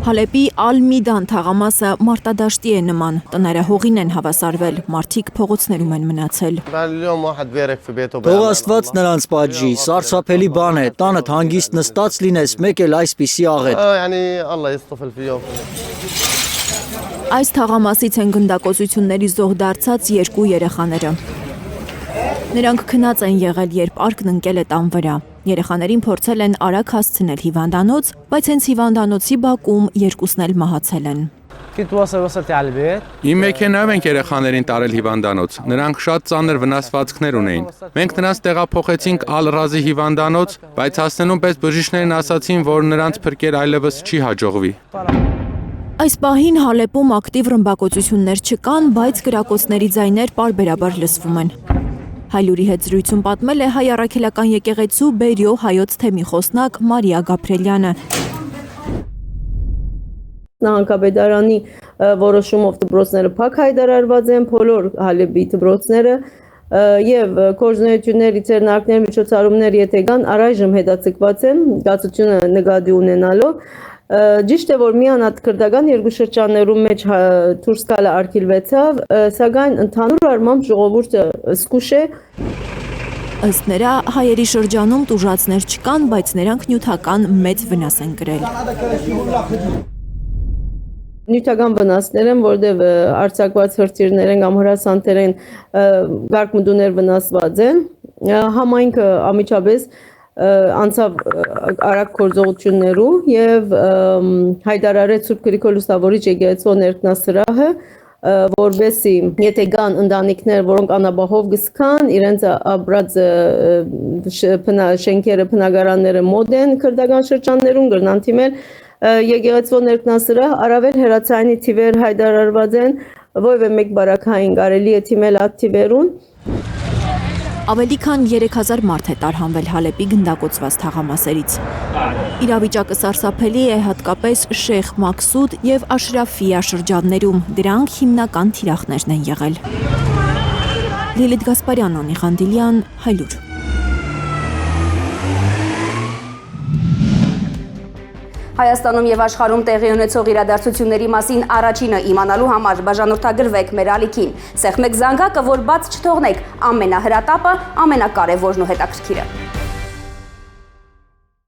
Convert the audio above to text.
Հալեպի Ալ-Միդան թաղամասը մարտադաշտի է նման, տները հողին են հավասարվել, մարդիկ փողոցներում են մնացել։ Թող Աստված նրանց պատժի, սարսափելի բան է, տանդ հանգիստ նստած լինես, մեկ էլ այսպիսի աղետ։ Այս թաղամասից են գնդակոծությունների զոհ դարձած 2 երեխաները։ Նրանք քնած են եղել, երբ արկն ընկել է տան վրա։ Երեխաներին փորձել են արագ հասցնել հիվանդանոց, բայց հենց հիվանդանոցի բակում 2-ն էլ մահացել են։ Իմ մեքենայով ենք երեխաներին տարել հիվանդանոց, նրանք շատ ծանր վնասվածքներ ունեին։ Մենք նրանց տեղափոխեցինք Ալ-Ռազի հիվանդանոց, բայց հասնելուն պես բժիշկներն ասացին, որ նրանց փրկել այլևս չի հաջողվի։ Այս պահին Հալեպում ակտիվ ռմբակոծություններ չկան, բայց կրակոցների ձայներ պարբերաբար լսվում են։ Հայլուրի հետ զրույցում պատմել է հայ առաքելական եկեղեցու Բերյո հայոց թեմի խոսնակ Մարիա Գաբրելյանը։ Նահանգապետարանի որոշումով դպրոցները փակ հայտարարված են, բոլոր Հալեպի դպրոցները եւ կորզունեությունների ցերնակներ միջոցառումներ եթե կան առայժմ հետաձգված են գացությունը նկատի ունենալով Ճիշտ է, որ միանհատ քրդական երկու շրջաններում մեջ դուրս գալը արգելվեցավ, սակայն ընդհանուր առմամբ ժողովուրդը զգուշ է։ Ըստ նրա, հայերի շրջանում տուժածներ չկան, բայց նրանք նյութական մեծ վնաս են կրել։ Նյութական վնասներ են, որտեղ արձակված հրթիռներ են կամ հրասաններ են, գարկմուդուներ վնասված են։ Համայնքը անմիջապես անցավ արագ գործողություններու եւ հայտարարեց Սուրբ Գրիգոր Լուսավորիչ եկեղեցու ներքնասրահը, որովհետեւ եթե կան ընտանիքներ, որոնք անաբահով գսկան, իրենց ապրած շենքերը, բնակարանները մոտ են քրդական շրջաններում գրնան թիմել եկեղեցու ներքնասրահ, առավել հերացայինի թիվեր հայտարարված են, որևէ մեկ բարակային կարելի է թիմել այդ թիվերուն։ Ավելի քան 3000 մարդ է տարհանվել Հալեպի գնդակոծված թաղամասերից։ Իրավիճակը սարսափելի է հատկապես Շեյխ Մաքսուդ եւ Աշրաֆիա շրջաններում, դրանք հիմնական թիրախներն են եղել։ Լիլիթ Գասպարյան, Անի Ղանդիլյան, Հայլուր։ Հայաստանում եւ աշխարհում տեղի ունեցող իրադարձությունների մասին առաջինը իմանալու համար բաժանորդագրվեք մեր ալիքին։ Սեղմեք զանգակը, որ բաց չթողնեք ամենահրատապը, ամենակարևորն ու հետաքրքիրը։